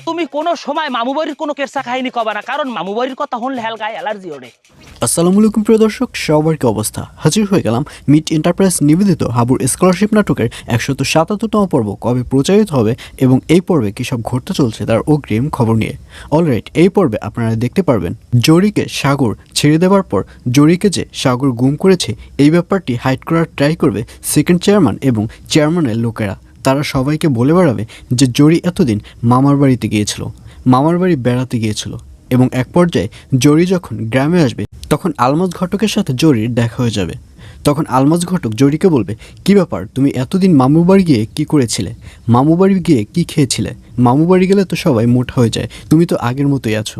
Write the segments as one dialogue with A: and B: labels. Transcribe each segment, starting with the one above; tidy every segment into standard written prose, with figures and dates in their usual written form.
A: তুমি কোনো সময় মামু বাড়ির কোনো কেরসা কাহিনী কবা না, কারণ মামু বাড়ির কথা শুনলে হেলগায় অ্যালার্জি ওঠে।
B: আসসালামু আলাইকুম প্রিয় দর্শক, সবার কি অবস্থা? হাজির হয়ে গেলাম মিট এন্টারপ্রাইজ নিবেদিত হাবুর স্কলারশিপ নাটকের 177তম পর্ব কবে প্রচারিত হবে এবং এই পর্বে কী সব ঘটতে চলছে তার অগ্রিম খবর নিয়ে। অলরাইট, এই পর্বে আপনারা দেখতে পারবেন জরিকে সাগর ছেড়ে দেওয়ার পর জরিকে যে সাগর গুম করেছে এই ব্যাপারটি হাইড করার ট্রাই করবে সেকেন্ড চেয়ারম্যান এবং চেয়ারম্যানের লোকেরা। তারা সবাইকে বলে বেড়াবে যে জরি এতদিন মামার বাড়িতে গিয়েছিল, মামার বাড়ি বেড়াতে গিয়েছিল, এবং এক পর্যায়ে জরি যখন গ্রামে আসবে তখন আলমাজ ঘটকের সাথে জরির দেখা হয়ে যাবে। তখন আলমাজ ঘটক জরিকে বলবে, কী ব্যাপার, তুমি এতদিন মামু বাড়ি গিয়ে কী করেছিলে, মামু বাড়ি গিয়ে কী খেয়েছিলে, মামু বাড়ি গেলে তো সবাই মোটা হয়ে যায়, তুমি তো আগের মতোই আছো।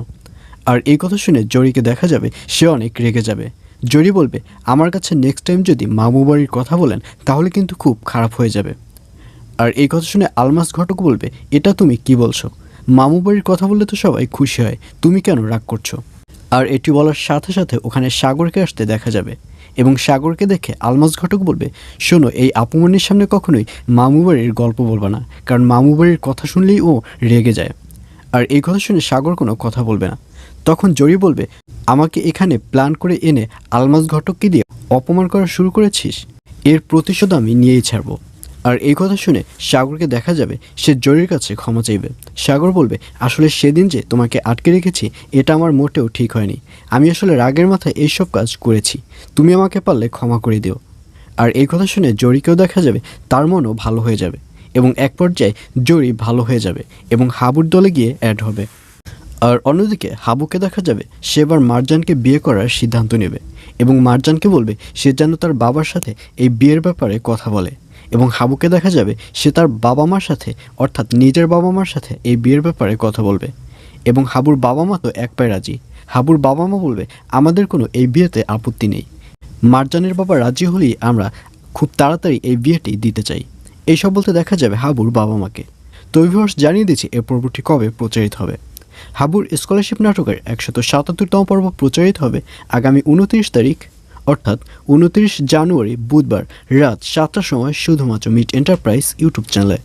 B: আর এই কথা শুনে জরিকে দেখা যাবে সে অনেক রেগে যাবে। জরি বলবে, আমার কাছে নেক্সট টাইম যদি মামু বাড়ির কথা বলেন তাহলে কিন্তু খুব খারাপ হয়ে যাবে। আর এই কথা শুনে আলমাজ ঘটক বলবে, এটা তুমি কি বলছো, মামু বাড়ির কথা বললে তো সবাই খুশি হয়, তুমি কেন রাগ করছো? আর এটি বলার সাথে সাথে ওখানে সাগরকে আসতে দেখা যাবে এবং সাগরকে দেখে আলমাজ ঘটক বলবে, শোনো, এই আপুমনির সামনে কখনোই মামু বাড়ির গল্প বলবা না, কারণ মামু বাড়ির কথা শুনলেই ও রেগে যায়। আর এই কথা শুনে সাগর কোনো কথা বলবে না। তখন জরি বলবে, আমাকে এখানে প্ল্যান করে এনে আলমাজ ঘটককে দিয়ে অপমান করা শুরু করেছিস, এর প্রতিশোধ আমি নিয়েই ছাড়বো। আর এই কথা শুনে সাগরকে দেখা যাবে সে জরির কাছে ক্ষমা চাইবে। সাগর বলবে, আসলে সেদিন যে তোমাকে আটকে রেখেছি এটা আমার মোটেও ঠিক হয়নি, আমি আসলে রাগের মাথায় এইসব কাজ করেছি, তুমি আমাকে পারলে ক্ষমা করে দিও। আর এই কথা শুনে জরিকেও দেখা যাবে তার মনও ভালো হয়ে যাবে এবং এক পর্যায়ে জরি ভালো হয়ে যাবে এবং হাবুর দলে গিয়ে অ্যাড হবে। আর অন্যদিকে হাবুকে দেখা যাবে সে এবার মারজানকে বিয়ে করার সিদ্ধান্ত নেবে এবং মারজানকে বলবে সে যেন তার বাবার সাথে এই বিয়ের ব্যাপারে কথা বলে, এবং হাবুকে দেখা যাবে সে তার বাবা মার সাথে অর্থাৎ নিজের বাবা মার সাথে এই বিয়ের ব্যাপারে কথা বলবে এবং হাবুর বাবা মা তো এক পায়ে রাজি। হাবুর বাবা মা বলবে, আমাদের কোনো এই বিয়েতে আপত্তি নেই, মারজানের বাবা রাজি হলেই আমরা খুব তাড়াতাড়ি এই বিয়েটি দিতে চাই। এইসব বলতে দেখা যাবে হাবুর বাবা মাকে। তো ভিউয়ার্স, জানিয়ে দিচ্ছি এর পর্বটি কবে প্রচারিত হবে। হাবুর স্কলারশিপ নাটকের 177তম পর্ব প্রচারিত হবে আগামী 29 তারিখ অর্থাৎ 29 জানুয়ারি বুধবার রাত 7টার সময় শুধুমাত্র মিট এন্টারপ্রাইজ ইউটিউব চ্যানেলে।